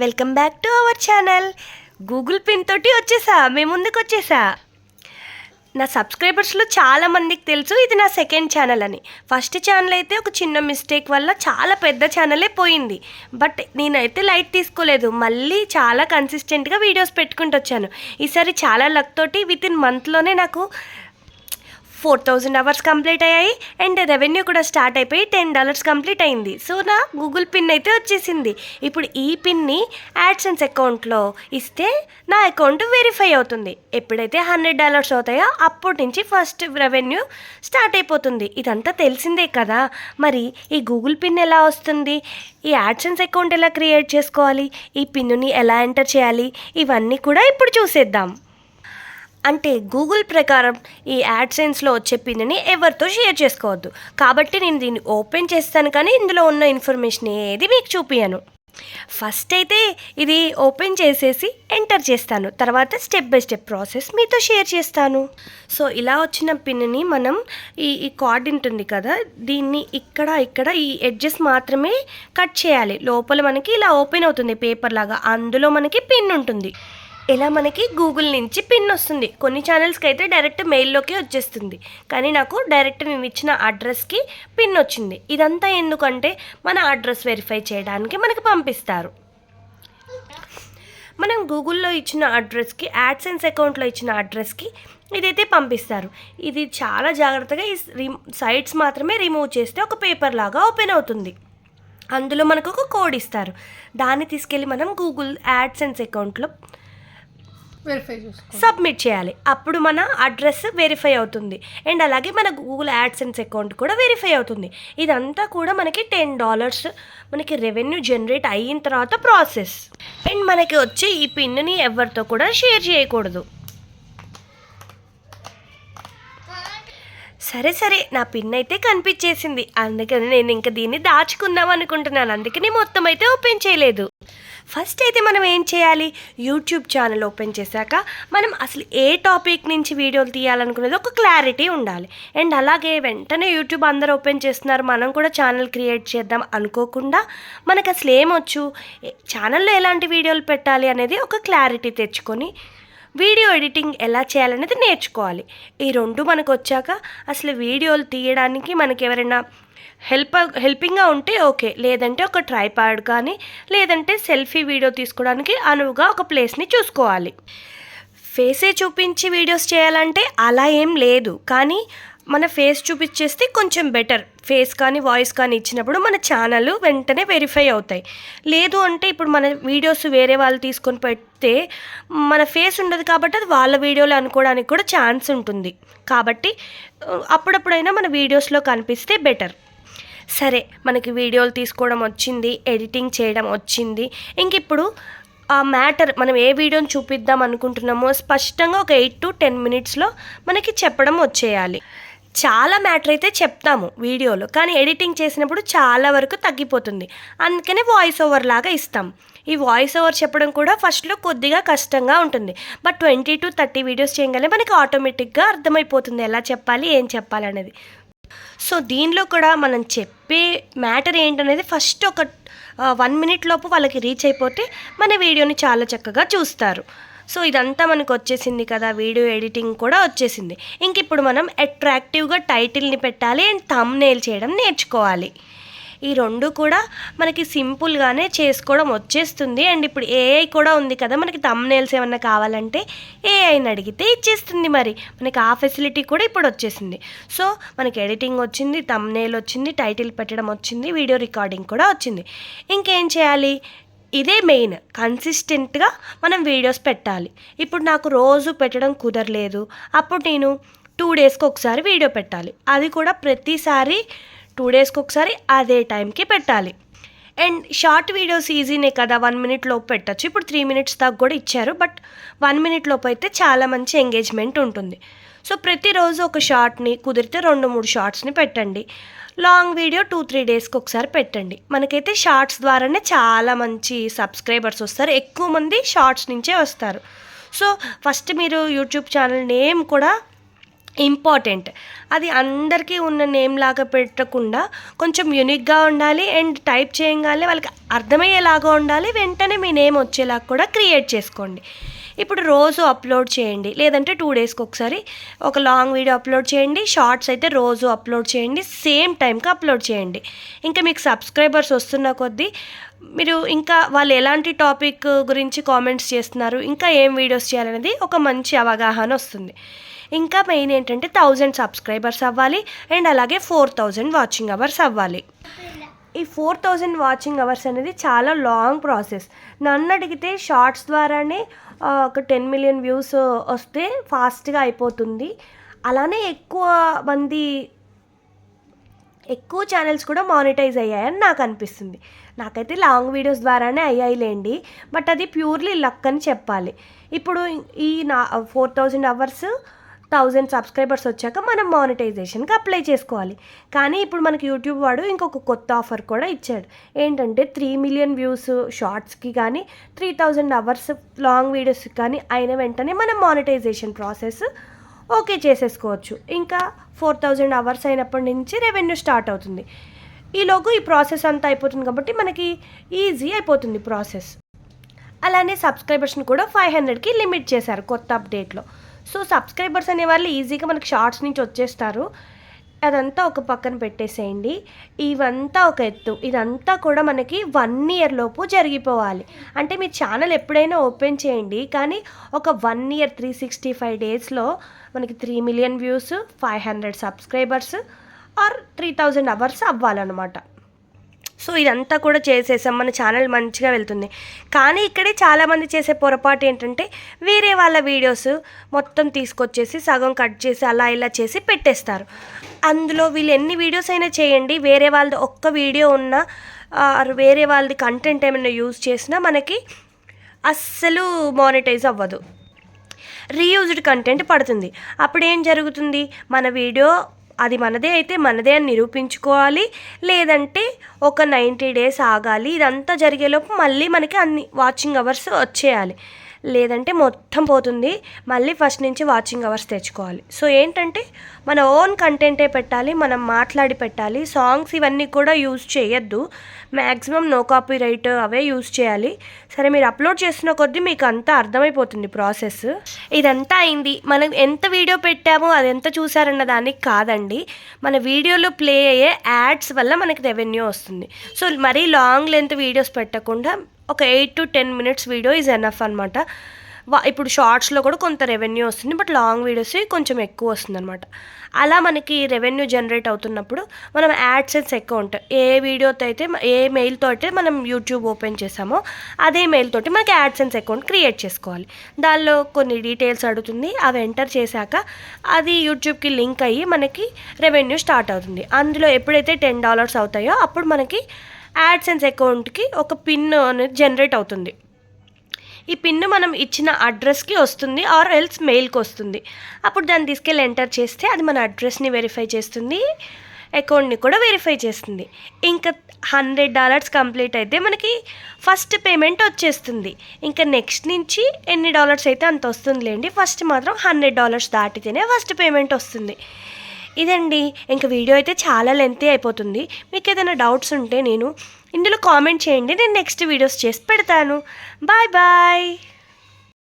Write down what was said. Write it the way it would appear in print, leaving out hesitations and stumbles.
Welcome back to our channel. Google pin తోటి వచ్చేసా, మీ ముందుకు వచ్చేసా. నా సబ్స్క్రైబర్స్లో చాలామందికి తెలుసు ఇది నా సెకండ్ ఛానల్ అని. ఫస్ట్ ఛానల్ అయితే ఒక చిన్న మిస్టేక్ వల్ల చాలా పెద్ద ఛానలే పోయింది. బట్ నేనైతే లైట్ తీసుకోలేదు, మళ్ళీ చాలా కన్సిస్టెంట్గా వీడియోస్ పెట్టుకుంటూ వచ్చాను. ఈసారి చాలా లక్ తోటి వితిన్ మంత్లోనే నాకు 4000 అవర్స్ కంప్లీట్ అయ్యాయి అండ్ రెవెన్యూ కూడా స్టార్ట్ అయిపోయి $10 కంప్లీట్ అయింది. సో నా గూగుల్ పిన్ అయితే వచ్చేసింది. ఇప్పుడు ఈ పిన్ని యాడ్సెన్స్ అకౌంట్లో ఇస్తే నా అకౌంట్ వెరిఫై అవుతుంది. ఎప్పుడైతే $100 అవుతాయో అప్పటి నుంచి ఫస్ట్ రెవెన్యూ స్టార్ట్ అయిపోతుంది. ఇదంతా తెలిసిందే కదా. మరి ఈ గూగుల్ పిన్ ఎలా వస్తుంది, ఈ యాడ్సెన్స్ అకౌంట్ ఎలా క్రియేట్ చేసుకోవాలి, ఈ పిన్ని ఎలా ఎంటర్ చేయాలి, ఇవన్నీ కూడా ఇప్పుడు చూసేద్దాం. అంటే గూగుల్ ప్రకారం ఈ యాడ్సెన్స్లో వచ్చే పిన్ని ఎవరితో షేర్ చేసుకోవద్దు. కాబట్టి నేను దీన్ని ఓపెన్ చేస్తాను, కానీ ఇందులో ఉన్న ఇన్ఫర్మేషన్ ఏది మీకు చూపించను. ఫస్ట్ అయితే ఇది ఓపెన్ చేసేసి ఎంటర్ చేస్తాను, తర్వాత స్టెప్ బై స్టెప్ ప్రాసెస్ మీతో షేర్ చేస్తాను. సో ఇలా వచ్చిన పిన్ని మనం ఈ కార్డ్ ఉంటుంది కదా, దీన్ని ఇక్కడ ఈ ఎడ్జెస్ మాత్రమే కట్ చేయాలి. లోపల మనకి ఇలా ఓపెన్ అవుతుంది పేపర్ లాగా, అందులో మనకి పిన్ ఉంటుంది. ఇలా మనకి గూగుల్ నుంచి పిన్ వస్తుంది. కొన్ని ఛానల్స్కి అయితే డైరెక్ట్ మెయిల్లోకి వచ్చేస్తుంది, కానీ నాకు డైరెక్ట్ నేను ఇచ్చిన అడ్రస్కి పిన్ వచ్చింది. ఇదంతా ఎందుకంటే మన అడ్రస్ వెరిఫై చేయడానికి మనకి పంపిస్తారు. మనం గూగుల్లో ఇచ్చిన అడ్రస్కి, యాడ్సెన్స్ అకౌంట్లో ఇచ్చిన అడ్రస్కి ఇదైతే పంపిస్తారు. ఇది చాలా జాగ్రత్తగా ఈ సైట్స్ మాత్రమే రిమూవ్ చేస్తే ఒక పేపర్ లాగా ఓపెన్ అవుతుంది. అందులో మనకు ఒక కోడ్ ఇస్తారు. దాన్ని తీసుకెళ్ళి మనం గూగుల్ యాడ్సెన్స్ అకౌంట్లో సబ్మిట్ చేయాలి. అప్పుడు మన అడ్రస్ వెరిఫై అవుతుంది అండ్ అలాగే మన గూగుల్ యాడ్సెన్స్ అకౌంట్ కూడా వెరిఫై అవుతుంది. ఇదంతా కూడా మనకి $10 మనకి రెవెన్యూ జనరేట్ అయిన తర్వాత ప్రాసెస్. అండ్ మనకి వచ్చే ఈ పిన్ని ఎవరితో కూడా షేర్ చేయకూడదు. సరే నా పిన్ అయితే కనిపించేసింది, అందుకని నేను ఇంకా దీన్ని దాచుకుందాం అనుకుంటున్నాను. అందుకని మొత్తం అయితే ఓపెన్ చేయలేదు. ఫస్ట్ అయితే మనం ఏం చేయాలి, యూట్యూబ్ ఛానల్ ఓపెన్ చేశాక మనం అసలు ఏ టాపిక్ నుంచి వీడియోలు తీయాలనుకునేది ఒక క్లారిటీ ఉండాలి. అండ్ అలాగే వెంటనే యూట్యూబ్ అందరూ ఓపెన్ చేస్తున్నారు, మనం కూడా ఛానల్ క్రియేట్ చేద్దాం అనుకోకుండా మనకు అసలు ఏమొచ్చు, ఛానల్లో ఎలాంటి వీడియోలు పెట్టాలి అనేది ఒక క్లారిటీ తెచ్చుకొని వీడియో ఎడిటింగ్ ఎలా చేయాలనేది నేర్చుకోవాలి. ఈ రెండు మనకు వచ్చాక అసలు వీడియోలు తీయడానికి మనకి ఎవరైనా హెల్పింగ్గా ఉంటే ఓకే, లేదంటే ఒక ట్రైపాడ్ కానీ లేదంటే సెల్ఫీ వీడియో తీసుకోవడానికి అనువుగా ఒక ప్లేస్ని చూసుకోవాలి. ఫేసే చూపించి వీడియోస్ చేయాలంటే అలా ఏం లేదు, కానీ మన ఫేస్ చూపించేస్తే కొంచెం బెటర్. ఫేస్ కానీ వాయిస్ కానీ ఇచ్చినప్పుడు మన ఛానల్ వెంటనే వెరిఫై అవుతాయి. లేదు అంటే ఇప్పుడు మన వీడియోస్ వేరే వాళ్ళు తీసుకొని పెడితే మన ఫేస్ ఉండదు, కాబట్టి అది వాళ్ళ వీడియోలు అనుకోవడానికి కూడా ఛాన్స్ ఉంటుంది. కాబట్టి అప్పుడప్పుడైనా మన వీడియోస్లో కనిపిస్తే బెటర్. సరే, మనకి వీడియోలు తీసుకోవడం వచ్చింది, ఎడిటింగ్ చేయడం వచ్చింది. ఇంక ఇప్పుడు ఆ మ్యాటర్ మనం ఏ వీడియోని చూపిద్దాం అనుకుంటున్నామో స్పష్టంగా ఒక 8 to 10 మినిట్స్లో మనకి చెప్పడం వచ్చేయాలి. చాలా మ్యాటర్ అయితే చెప్తాము వీడియోలో, కానీ ఎడిటింగ్ చేసినప్పుడు చాలా వరకు తగ్గిపోతుంది. అందుకనే వాయిస్ ఓవర్ లాగా ఇస్తాం. ఈ వాయిస్ ఓవర్ చెప్పడం కూడా ఫస్ట్లో కొద్దిగా కష్టంగా ఉంటుంది, బట్ 20 to 30 వీడియోస్ చేయగానే మనకి ఆటోమేటిక్గా అర్థమైపోతుంది ఎలా చెప్పాలి, ఏం చెప్పాలి అనేది. సో దీనిలో కూడా మనం చెప్పే మ్యాటర్ ఏంటనేది ఫస్ట్ ఒక 1 minute లోపు వాళ్ళకి రీచ్ అయిపోతే మన వీడియోని చాలా చక్కగా చూస్తారు. సో ఇదంతా మనకు వచ్చేసింది కదా, వీడియో ఎడిటింగ్ కూడా వచ్చేసింది. ఇంక ఇప్పుడు మనం అట్రాక్టివ్గా టైటిల్ని పెట్టాలి అండ్ థంబ్నెయిల్ చేయడం నేర్చుకోవాలి. ఈ రెండు కూడా మనకి సింపుల్గానే చేసుకోవడం వచ్చేస్తుంది. అండ్ ఇప్పుడు ఏఐ కూడా ఉంది కదా, మనకి థంబ్నెయిల్స్ ఏమన్నా కావాలంటే ఏఐని అడిగితే ఇచ్చేస్తుంది. మరి మనకి ఆ ఫెసిలిటీ కూడా ఇప్పుడు వచ్చేసింది. సో మనకి ఎడిటింగ్ వచ్చింది, థంబ్నెయిల్ వచ్చింది, టైటిల్ పెట్టడం వచ్చింది, వీడియో రికార్డింగ్ కూడా వచ్చింది. ఇంకేం చేయాలి, ఇదే మెయిన్. కన్సిస్టెంట్గా మనం వీడియోస్ పెట్టాలి. ఇప్పుడు నాకు రోజు పెట్టడం కుదరలేదు, అప్పుడు నేను 2 daysకి ఒకసారి వీడియో పెట్టాలి. అది కూడా ప్రతిసారి 2 daysకి ఒకసారి అదే టైంకి పెట్టాలి. అండ్ షార్ట్ వీడియోస్ ఈజీనే కదా, 1 minute లోపు పెట్టచ్చు. ఇప్పుడు 3 minutes దాకా కూడా ఇచ్చారు, బట్ 1 minute లోపు అయితే చాలా మంచి ఎంగేజ్మెంట్ ఉంటుంది. సో ప్రతిరోజు ఒక షార్ట్ని, కుదిరితే 2-3 షార్ట్స్ని పెట్టండి. లాంగ్ వీడియో 2-3 డేస్కి ఒకసారి పెట్టండి. మనకైతే షార్ట్స్ ద్వారానే చాలా మంచి సబ్స్క్రైబర్స్ వస్తారు, ఎక్కువ మంది షార్ట్స్ నుంచే వస్తారు. సో ఫస్ట్ మీరు యూట్యూబ్ ఛానల్ నేమ్ కూడా ఇంపార్టెంట్. అది అందరికీ ఉన్న నేమ్ లాగా పెట్టకుండా కొంచెం యూనిక్‌గా ఉండాలి. అండ్ టైప్ చేయంగానే వాళ్ళకి అర్థమయ్యేలాగా ఉండాలి. వెంటనే మీ నేమ్ వచ్చేలాగా కూడా క్రియేట్ చేసుకోండి. ఇప్పుడు రోజు అప్లోడ్ చేయండి. లేదంటే 2 డేస్‌కి ఒకసారి ఒక లాంగ్ వీడియో అప్లోడ్ చేయండి. షార్ట్స్ అయితే రోజు అప్లోడ్ చేయండి. సేమ్ టైంకి అప్లోడ్ చేయండి. ఇంకా మీకు సబ్స్క్రైబర్స్ వస్తున్న కొద్దీ మీరు ఇంకా వాళ్ళు ఎలాంటి టాపిక్ గురించి కామెంట్స్ చేస్తున్నారు, ఇంకా ఏం వీడియోస్ చేయాలనేది ఒక మంచి అవగాహన వస్తుంది. ఇంకా మెయిన్ ఏంటంటే 1000 సబ్స్క్రైబర్స్ అవ్వాలి. అండ్ అలాగే 4000 వాచింగ్ అవర్స్ అవ్వాలి. ఈ 4000 వాచింగ్ అవర్స్ అనేది చాలా లాంగ్ ప్రాసెస్. నన్ను అడిగితే షార్ట్స్ ద్వారానే ఒక 10 మిలియన్ వ్యూస్ వస్తే ఫాస్ట్గా అయిపోతుంది. అలానే ఎక్కువ ఛానల్స్ కూడా మానిటైజ్ అయ్యాయని నాకు అనిపిస్తుంది. నాకైతే లాంగ్ వీడియోస్ ద్వారానే అయ్యాయిలేండి. బట్ అది ప్యూర్లీ లక్ అని చెప్పాలి. ఇప్పుడు ఈ 4000 అవర్స్ 1000 సబ్స్క్రైబర్స్ వచ్చాక మనం మానిటైజేషన్కి అప్లై చేసుకోవాలి. కానీ ఇప్పుడు మనకి యూట్యూబ్ వాడు ఇంకొక కొత్త ఆఫర్ కూడా ఇచ్చాడు. ఏంటంటే 3 మిలియన్ వ్యూస్ షార్ట్స్కి కానీ 3000 అవర్స్ లాంగ్ వీడియోస్కి కానీ అయిన వెంటనే మనం మానిటైజేషన్ ప్రాసెస్ ఓకే చేసేసుకోవచ్చు. ఇంకా 4000 అవర్స్ అయినప్పటి నుంచి రెవెన్యూ స్టార్ట్ అవుతుంది. ఈలోగు ఈ ప్రాసెస్ అంతా అయిపోతుంది కాబట్టి మనకి ఈజీ అయిపోతుంది ప్రాసెస్. అలానే సబ్స్క్రైబర్స్ని కూడా 500కి లిమిట్ చేశారు కొత్త అప్డేట్లో. సో సబ్స్క్రైబర్స్ అనేవాళ్ళు ఈజీగా మనకి షార్ట్స్ నుంచి వచ్చేస్తారు. అదంతా ఒక పక్కన పెట్టేసేయండి. ఇవంతా ఒక ఎత్తు. ఇదంతా కూడా మనకి 1 ఇయర్ లోపు జరిగిపోవాలి. అంటే మీ ఛానల్ ఎప్పుడైనా ఓపెన్ చేయండి, కానీ ఒక 1 ఇయర్ 365 డేస్లో మనకి 3 million views, 500 subscribers or 3000 hours అవ్వాలన్నమాట. సో ఇదంతా కూడా చేసేసాం, మన ఛానల్ మంచిగా వెళ్తుంది. కానీ ఇక్కడే చాలామంది చేసే పొరపాటు ఏంటంటే వేరే వాళ్ళ వీడియోస్ మొత్తం తీసుకొచ్చేసి సగం కట్ చేసి అలా ఇలా చేసి పెట్టేస్తారు. అందులో వీళ్ళు ఎన్ని వీడియోస్ అయినా చేయండి, వేరే వాళ్ళది ఒక్క వీడియో ఉన్నా వేరే వాళ్ళది కంటెంట్ ఏమైనా యూజ్ చేసినా మనకి అస్సలు మానిటైజ్ అవ్వదు. రీయూజ్డ్ కంటెంట్ పడుతుంది. అప్పుడు ఏం జరుగుతుంది, మన వీడియో అది మనదే అయితే మనదే అని నిరూపించుకోవాలి. లేదంటే ఒక 90 డేస్ ఆగాలి. ఇదంతా జరిగేలోపు మళ్ళీ మనకి అన్ని వాచింగ్ అవర్స్ వచ్చేయాలి. లేదంటే మొత్తం పోతుంది. మళ్ళీ ఫస్ట్ నుంచి వాచింగ్ అవర్స్ తెచ్చుకోవాలి. సో ఏంటంటే మన ఓన్ కంటెంటే పెట్టాలి, మనం మాట్లాడి పెట్టాలి. సాంగ్స్ ఇవన్నీ కూడా యూజ్ చేయొద్దు. మ్యాక్సిమం నో కాపీ రైట్ అవే యూజ్ చేయాలి. సరే, మీరు అప్లోడ్ చేస్తున్న కొద్దీ మీకు అంతా అర్థమైపోతుంది ప్రాసెస్. ఇదంతా అయింది. మనం ఎంత వీడియో పెట్టామో అది ఎంత చూసారన్న దానికి కాదండి, మన వీడియోలో ప్లే అయ్యే యాడ్స్ వల్ల మనకి రెవెన్యూ వస్తుంది. సో మరీ లాంగ్ లెంత్ వీడియోస్ పెట్టకుండా ఒక 8 to 10 minutes video is enough అనమాట. ఇప్పుడు షార్ట్స్లో కూడా కొంత రెవెన్యూ వస్తుంది, బట్ లాంగ్ వీడియోస్ కొంచెం ఎక్కువ వస్తుంది అనమాట. అలా మనకి రెవెన్యూ జనరేట్ అవుతున్నప్పుడు మనం యాడ్సెన్స్ అకౌంట్ ఏ వీడియోతో అయితే ఏ మెయిల్తో అయితే మనం యూట్యూబ్ ఓపెన్ చేసామో అదే మెయిల్ తోటి మనకి యాడ్సెన్స్ అకౌంట్ క్రియేట్ చేసుకోవాలి. దానిలో కొన్ని డీటెయిల్స్ అడుగుతుంది. అవి ఎంటర్ చేశాక అది యూట్యూబ్కి లింక్ అయ్యి మనకి రెవెన్యూ స్టార్ట్ అవుతుంది. అందులో ఎప్పుడైతే $10 అవుతాయో అప్పుడు మనకి యాడ్సెన్స్ అకౌంట్కి ఒక పిన్ అనేది జనరేట్ అవుతుంది. ఈ పిన్ మనం ఇచ్చిన అడ్రస్కి వస్తుంది ఆర్ ఎల్స్ మెయిల్కి వస్తుంది. అప్పుడు దాన్ని తీసుకెళ్ళి ఎంటర్ చేస్తే అది మన అడ్రస్ని వెరిఫై చేస్తుంది, అకౌంట్ని కూడా వెరిఫై చేస్తుంది. ఇంకా $100 కంప్లీట్ అయితే మనకి ఫస్ట్ పేమెంట్ వచ్చేస్తుంది. ఇంకా నెక్స్ట్ నుంచి ఎన్ని డాలర్స్ అయితే అంత వస్తుందిలేండి. ఫస్ట్ మాత్రం $100 దాటితేనే ఫస్ట్ పేమెంట్ వస్తుంది. ఇదండి. ఇంకా వీడియో అయితే చాలా లెంతీ అయిపోతుంది. మీకు ఏదైనా డౌట్స్ ఉంటే ఇందులో కామెంట్ చేయండి, నేను నెక్స్ట్ వీడియోస్ చేసి పెడతాను. Bye bye.